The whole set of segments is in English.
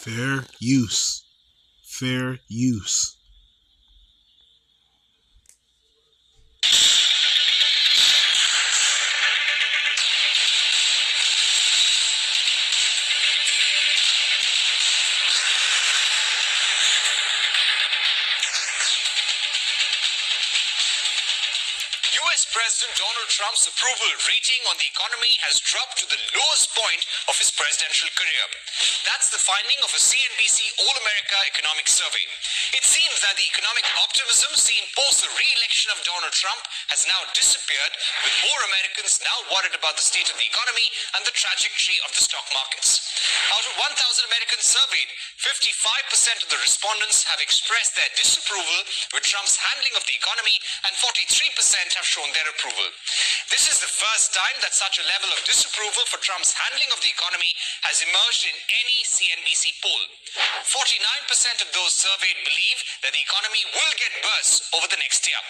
Fair use. Fair use. US President Donald Trump's approval rating on the economy has dropped to the lowest point of his presidential career. That's the finding of a CNBC All-America Economic Survey. It seems that the economic optimism seen post the re-election of Donald Trump has now disappeared, with more Americans now worried about the state of the economy and the trajectory of the stock markets. Out of 1,000 Americans surveyed, 55% of the respondents have expressed their disapproval with Trump's handling of the economy, and 43% have shown their approval. This is the first time that such a level of disapproval for Trump's handling of the economy has emerged in any CNBC poll. 49% of those surveyed believe that the economy will get worse over the next year.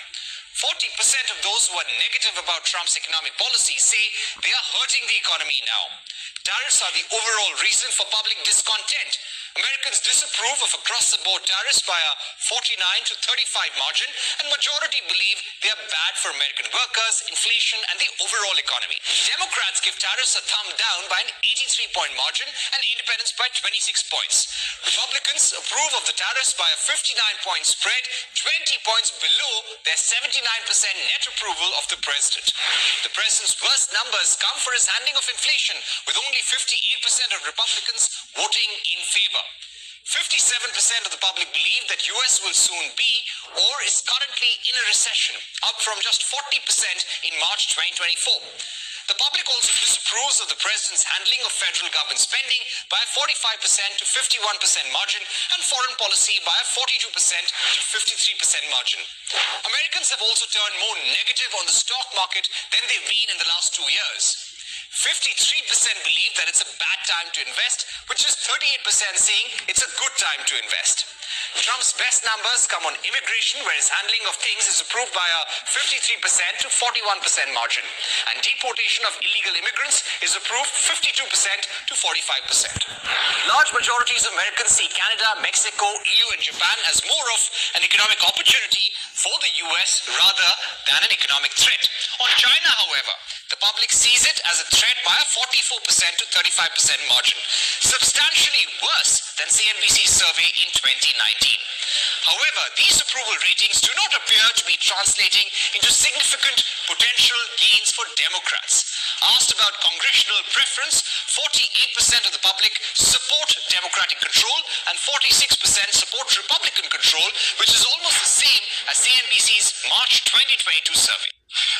40% of those who are negative about Trump's economic policies say they are hurting the economy now. Tariffs are the overall reason for public discontent. Americans disapprove of across-the-board tariffs by a 49 to 35 margin, and majority believe they are bad for American workers, inflation, and the overall economy. Democrats give tariffs a thumb down by an 83-point margin and independents by 26 points. Republicans approve of the tariffs by a 59-point spread, 20 points below their 79% net approval of the president. The president's worst numbers come for his handling of inflation, with only 58% of Republicans voting in favor. 57% of the public believe that US will soon be or is currently in a recession, up from just 40% in March 2024. The public also disapproves of the president's handling of federal government spending by a 45% to 51% margin, and foreign policy by a 42% to 53% margin. Americans have also turned more negative on the stock market than they've been in the last 2 years. 53% believe that it's a bad time to invest, which is 38% saying it's a good time to invest. Trump's best numbers come on immigration, where his handling of things is approved by a 53% to 41% margin, and deportation of illegal immigrants is approved 52% to 45%. Large majorities of Americans see Canada, Mexico, EU, and Japan as more of an economic opportunity for the US rather than an economic threat. On China, however, the public sees it as a threat by a 44% to 35% margin, substantially worse than CNBC's survey in 2019. However, these approval ratings do not appear to be translating into significant potential gains for Democrats. Asked about congressional preference, 48% of the public support Democratic control and 46% support Republican control, which is almost the same as CNBC's March 2022 survey.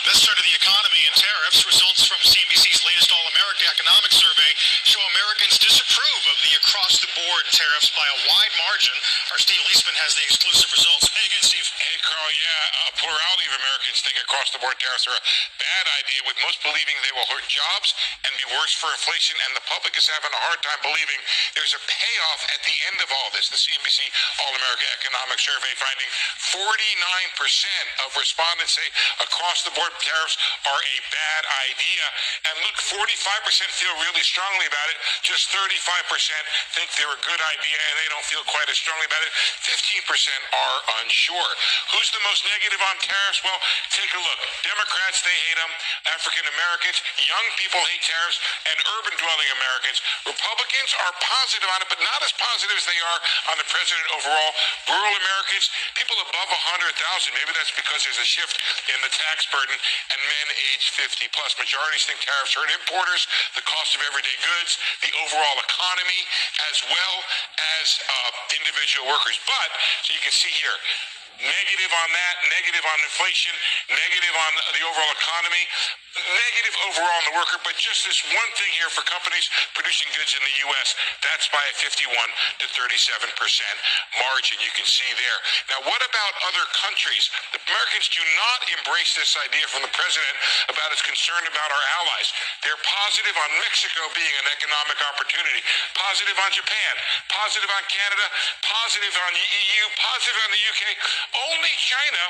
Let's turn to the economy and tariffs. Results from CNBC's latest All-America Economic Survey show Americans disapprove of the across-the-board tariffs by a wide margin. Our Steve Leisman has the exclusive results. Hey again, Steve. Hey, Carl. Yeah, a plurality of Americans think across-the-board tariffs are a bad idea, with most believing they will hurt jobs and be worse for inflation, and the public is having a hard time believing there's a payoff at the end of all this. The CNBC All-America Economic Survey finding 49% of respondents say across-the-board tariffs are a bad idea. And look, 45% feel really strongly about it. Just 35% think they're a good idea, and they don't feel quite as strongly about it. 15% are unsure. Who's the most negative on tariffs? Well, take a look. Democrats, they hate them. African Americans, young people hate tariffs, and urban dwelling Americans. Republicans are positive on it, but not as positive as they are on the president overall. Rural Americans, people above 100,000, maybe that's because there's a shift in the tax burden, and men age 50 plus. Majorities think tariffs hurt importers, the cost of everyday goods, the overall economy, as well as individual workers. But, so you can see here, negative on that, negative on inflation, negative on the overall economy, negative overall on the worker, but just this one thing here for companies producing goods in the U.S., that's by a 51 to 37% margin you can see there. Now, what about other countries? The Americans do not embrace this idea from the president about his concern about our allies. They're positive on Mexico being an economic opportunity, positive on Japan, positive on Canada, positive on the EU, positive on the UK. only China,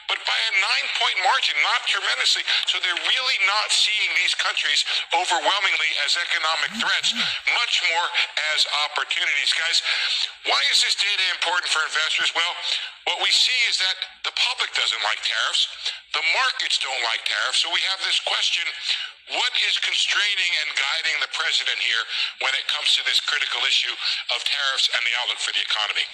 but by a 9-point margin, not tremendously. So they're really not seeing these countries overwhelmingly as economic threats, much more as opportunities. Guys, why is this data important for investors? Well, what we see is that the public doesn't like tariffs. The markets don't like tariffs. So we have this question: what is constraining and guiding the president here when it comes to this critical issue of tariffs and the outlook for the economy?